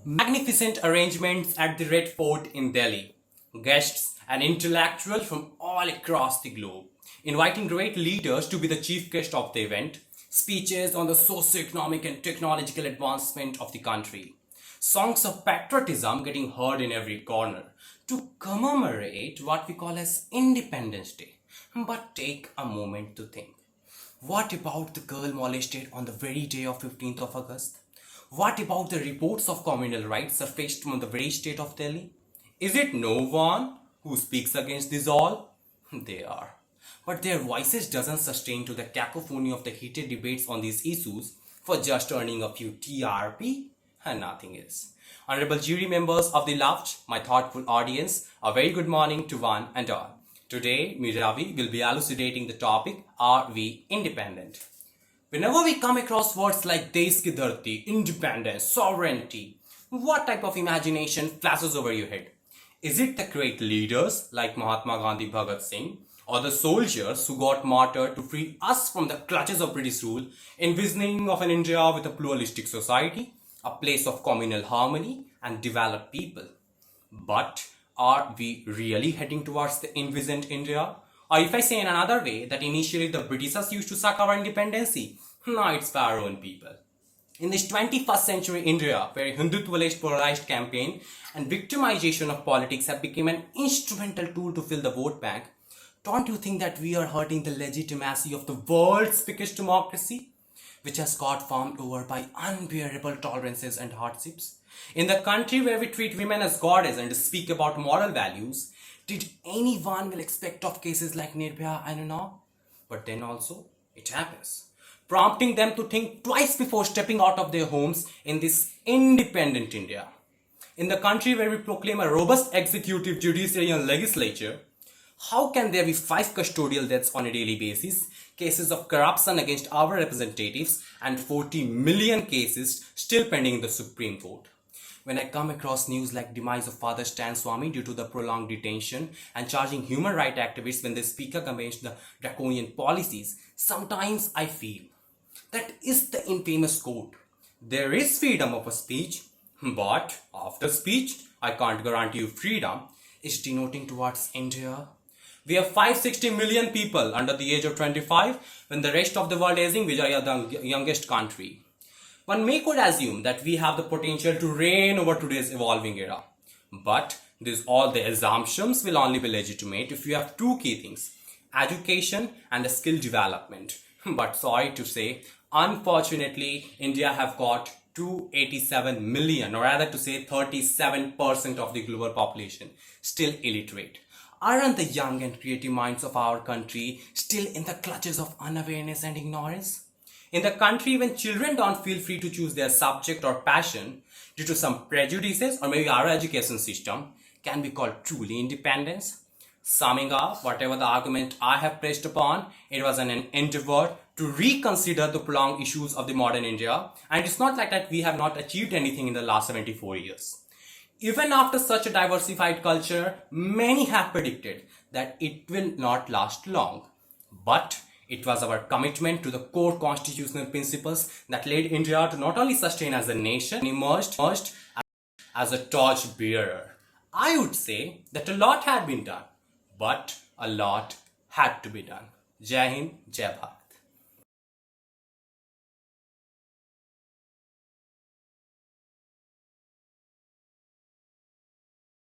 Magnificent arrangements at the Red Fort in Delhi. Guests and intellectuals from all across the globe, inviting great leaders to be the chief guest of the event. Speeches on the socio-economic and technological advancement of the country. Songs of patriotism getting heard in every corner to commemorate what we call as Independence Day. But take a moment to think. What about the girl molested on the very day of 15th of August? What about the reports of communal rights surfaced from the very state of Delhi? Is it no one who speaks against this all? They are. But their voices doesn't sustain to the cacophony of the heated debates on these issues for just earning a few TRP and nothing else. Honorable jury members of the left, my thoughtful audience, a very good morning to one and all. Today, me Ravi will be elucidating the topic, are we independent? Whenever we come across words like Desh ki dharti, independence, sovereignty, what type of imagination flashes over your head? Is it the great leaders like Mahatma Gandhi, Bhagat Singh, or the soldiers who got martyred to free us from the clutches of British rule, envisioning of an India with a pluralistic society, a place of communal harmony and developed people? But are we really heading towards the envisioned India? Or if I say in another way, that initially the Britishers used to suck our independency, now it's by our own people. In this 21st century India, where Hindutvalist polarized campaign and victimization of politics have become an instrumental tool to fill the vote bank, don't you think that we are hurting the legitimacy of the world's biggest democracy, which has got formed over by unbearable tolerances and hardships? In the country where we treat women as goddess and speak about moral values, did anyone will expect of cases like Nirbhaya? I don't know. But then also, it happens, prompting them to think twice before stepping out of their homes in this independent India. In the country where we proclaim a robust executive, judiciary and legislature, how can there be 5 custodial deaths on a daily basis, cases of corruption against our representatives, and 40 million cases still pending in the Supreme Court? When I come across news like demise of Father Stan Swami due to the prolonged detention and charging human rights activists when they speak against the draconian policies, sometimes I feel that is the infamous quote, there is freedom of speech, but after speech, I can't guarantee you freedom, is denoting towards India. We have 560 million people under the age of 25, when the rest of the world aging, we are the youngest country. One may could assume that we have the potential to reign over today's evolving era. But all the assumptions will only be legitimate if you have 2 key things, education and skill development. But sorry to say, unfortunately, India have got 287 million, or rather to say 37% of the global population still illiterate. Aren't the young and creative minds of our country still in the clutches of unawareness and ignorance? In the country when children don't feel free to choose their subject or passion due to some prejudices, or maybe our education system can be called truly independence? Summing up, whatever the argument I have pressed upon, it was an endeavor to reconsider the prolonged issues of the modern India, and it's not like that we have not achieved anything in the last 74 years. Even after such a diversified culture, many have predicted that it will not last long. But it was our commitment to the core constitutional principles that led India to not only sustain as a nation, emerged as a torch bearer. I would say that a lot had been done, but a lot had to be done. Jai Hind, Jai Bharat.